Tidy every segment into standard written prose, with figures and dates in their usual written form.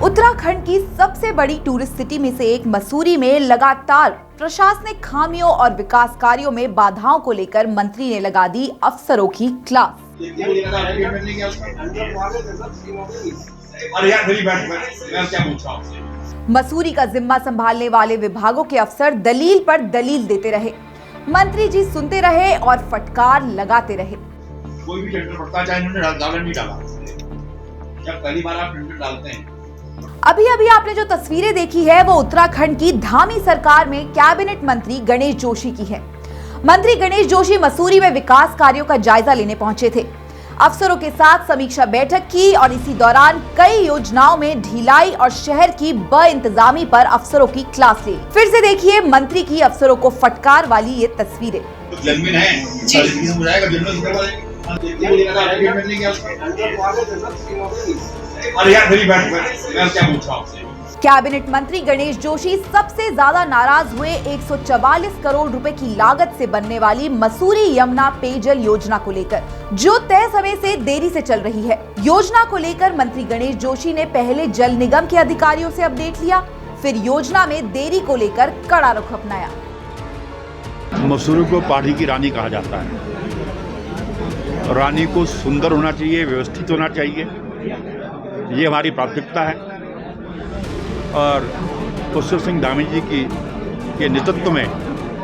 उत्तराखंड की सबसे बड़ी टूरिस्ट सिटी में से एक मसूरी में लगातार प्रशासनिक खामियों और विकास कार्यों में बाधाओं को लेकर मंत्री ने लगा दी अफसरों की क्लास। मसूरी का जिम्मा संभालने वाले विभागों के अफसर दलील पर दलील देते रहे, मंत्री जी सुनते रहे और फटकार लगाते रहे। कोई भी टेंडर पड़ता है, चाहे इन्होंने डाला नहीं डाला, जब पहली बार आप टेंडर डालते हैं। अभी अभी आपने जो तस्वीरें देखी है वो उत्तराखंड की धामी सरकार में कैबिनेट मंत्री गणेश जोशी की है। मंत्री गणेश जोशी मसूरी में विकास कार्यों का जायजा लेने पहुंचे थे। अफसरों के साथ समीक्षा बैठक की और इसी दौरान कई योजनाओं में ढिलाई और शहर की बइंतजामी पर अफसरों की क्लास ली। फिर से देखिए मंत्री की अफसरों को फटकार वाली ये तस्वीरें। जमीन कैबिनेट मंत्री गणेश जोशी सबसे ज्यादा नाराज हुए 144 करोड़ रुपए की लागत से बनने वाली मसूरी यमुना पेयजल योजना को लेकर, जो तय समय से देरी से चल रही है। योजना को लेकर मंत्री गणेश जोशी ने पहले जल निगम के अधिकारियों से अपडेट लिया, फिर योजना में देरी को लेकर कड़ा रुख अपनाया। मसूरी को पहाड़ी की रानी कहा जाता है। रानी को सुंदर होना चाहिए, व्यवस्थित होना चाहिए, ये हमारी प्राथमिकता है। और पुष्कर सिंह धामी जी के नेतृत्व में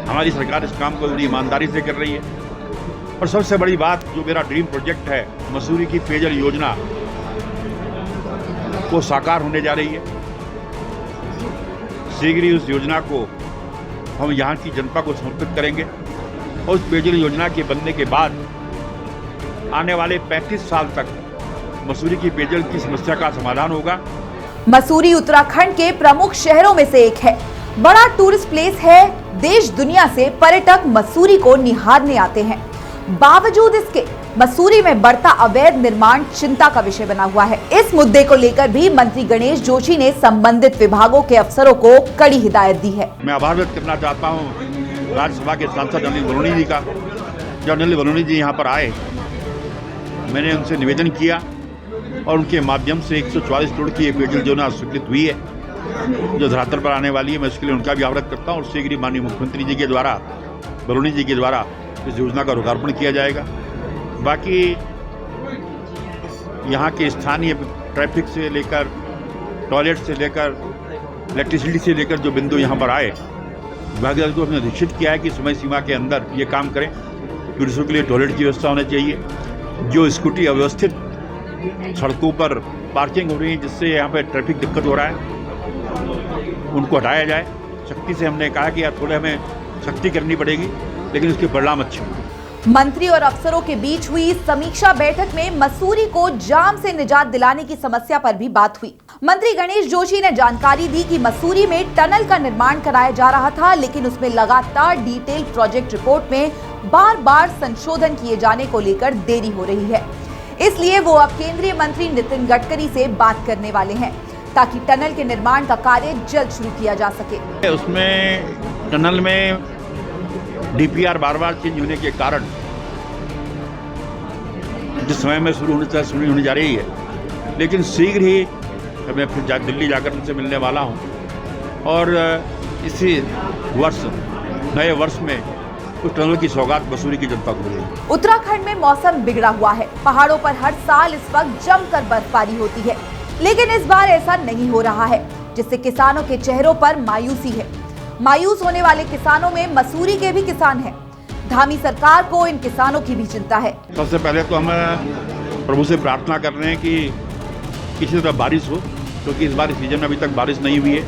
हमारी सरकार इस काम को बड़ी ईमानदारी से कर रही है। और सबसे बड़ी बात, जो मेरा ड्रीम प्रोजेक्ट है, मसूरी की पेयजल योजना को साकार होने जा रही है। शीघ्र ही उस योजना को हम यहाँ की जनता को समर्पित करेंगे और उस पेयजल योजना के बनने के बाद आने वाले 35 साल तक मसूरी की पेयजल की समस्या का समाधान होगा। मसूरी उत्तराखंड के प्रमुख शहरों में से एक है, बड़ा टूरिस्ट प्लेस है। देश दुनिया से पर्यटक मसूरी को निहारने आते हैं। बावजूद इसके मसूरी में बढ़ता अवैध निर्माण चिंता का विषय बना हुआ है। इस मुद्दे को लेकर भी मंत्री गणेश जोशी ने संबंधित विभागों के अफसरों को कड़ी हिदायत दी है। मैं आभार व्यक्त करना चाहता हूँ राज्यसभा के सांसद अनिल बलूनी जी का। जब अनिल बलूनी जी यहाँ पर आए, मैंने उनसे निवेदन किया और उनके माध्यम से 144 करोड़ की पेयजल योजना स्वीकृत हुई है, जो धरातल पर आने वाली है। मैं इसके लिए उनका भी आभार करता हूँ और शीघ्र ही माननीय मुख्यमंत्री जी के द्वारा, बलूनी जी के द्वारा इस योजना का लोकार्पण किया जाएगा। बाकी यहाँ के स्थानीय ट्रैफिक से लेकर, टॉयलेट से लेकर, इलेक्ट्रिसिटी से लेकर जो बिंदु यहाँ पर आए, विभाग को हमने निश्चित किया है कि समय सीमा के अंदर ये काम करें। टूरिस्टों के लिए टॉयलेट की व्यवस्था होनी चाहिए। जो स्कूटी अव्यवस्थित सड़कों पर पार्किंग हो रही है, जिससे यहाँ पे ट्रैफिक दिक्कत हो रहा है, उनको हटाया जाए। सख्ती से हमने कहा कि यार थोड़े हमें सख्ती करनी पड़ेगी, लेकिन उसके परिणाम अच्छे होंगे। मंत्री और अफसरों के बीच हुई समीक्षा बैठक में मसूरी को जाम से निजात दिलाने की समस्या पर भी बात हुई। मंत्री गणेश जोशी ने जानकारी दी कि मसूरी में टनल का निर्माण कराया जा रहा था, लेकिन उसमें लगातार डिटेल प्रोजेक्ट रिपोर्ट में बार बार संशोधन किए जाने को लेकर देरी हो रही है। इसलिए वो अब केंद्रीय मंत्री नितिन गडकरी से बात करने वाले हैं, ताकि टनल के निर्माण का कार्य जल्द शुरू किया जा सके। उसमें टनल में डीपीआर बार बार चेंज होने के कारण जिस समय में शुरू होने जा रही है, लेकिन शीघ्र ही मैं फिर दिल्ली जाकर उनसे मिलने वाला हूं और इसी वर्ष, नए वर्ष में उस टनल की सौगात मसूरी की जनता को मिलेगी। उत्तराखंड में मौसम बिगड़ा हुआ है। पहाड़ों पर हर साल इस वक्त जमकर बर्फबारी होती है, लेकिन इस बार ऐसा नहीं हो रहा है, जिससे किसानों के चेहरों पर मायूसी है। मायूस होने वाले किसानों में मसूरी के भी किसान हैं। धामी सरकार को इन किसानों की भी चिंता है। सबसे पहले तो हम प्रभु से प्रार्थना कर रहे हैं कि किसी तरह बारिश हो, क्योंकि इस बार सीजन में अभी तक बारिश नहीं हुई है।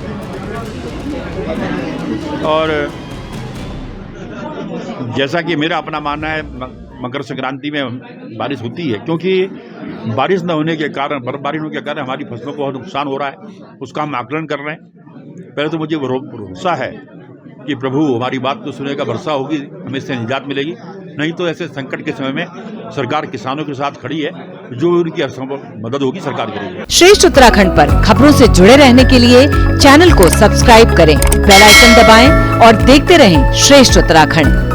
और जैसा कि मेरा अपना मानना है, मकर संक्रांति में बारिश होती है, क्योंकि बारिश न होने के कारण, बर्फबारी होने के कारण हमारी फसलों को बहुत नुकसान हो रहा है। उसका हम आकलन कर रहे हैं। पहले तो मुझे भरोसा है कि प्रभु हमारी बात तो सुनेगा, भरोसा होगी, हमें इससे निजात मिलेगी। नहीं तो ऐसे संकट के समय में सरकार किसानों के साथ खड़ी है, जो उनकी हर संभव मदद होगी सरकार करेगी। श्रेष्ठ उत्तराखंड पर खबरों से जुड़े रहने के लिए चैनल को सब्सक्राइब करें, बेल आइकन दबाएं और देखते रहें श्रेष्ठ उत्तराखंड।